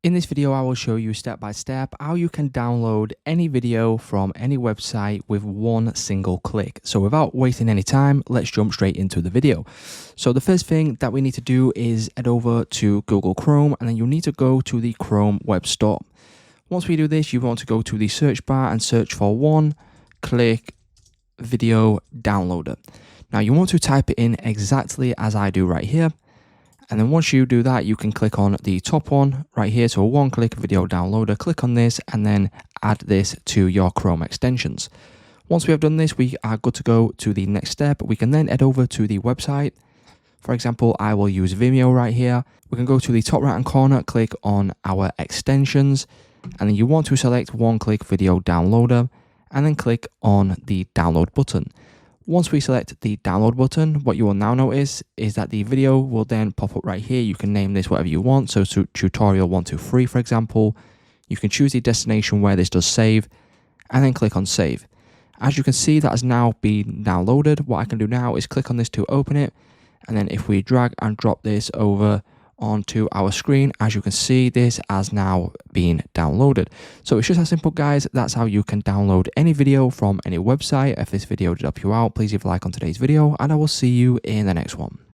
In this video, I will show you step by step how you can download any video from any website with one single click. So without wasting any time, let's jump straight into the video. So the first thing that we need to do is head over to Google Chrome, and then you'll need to go to the Chrome Web Store. Once we do this, you want to go to the search bar and search for one-click video downloader. Now you want to type it in exactly as I do right here. And then once you do that, you can click on the top one right here. So a one-click video downloader, click on this and then add this to your Chrome extensions. Once we have done this, we are good to go to the next step. We can then head over to the website. For example, I will use Vimeo right here. We can go to the top right-hand corner, click on our extensions, and then you want to select one-click video downloader and then click on the download button. Once we select the download button, what you will now notice is that the video will then pop up right here. You can name this whatever you want. So tutorial 123, for example. You can choose the destination where this does save and then click on save. As you can see, that has now been downloaded. What I can do now is click on this to open it. And then if we drag and drop this over onto our screen, as you can see, this has now been downloaded. So it's just that simple, guys. That's how you can download any video from any website. If this video did help you out, please leave a like on today's video and I will see you in the next one.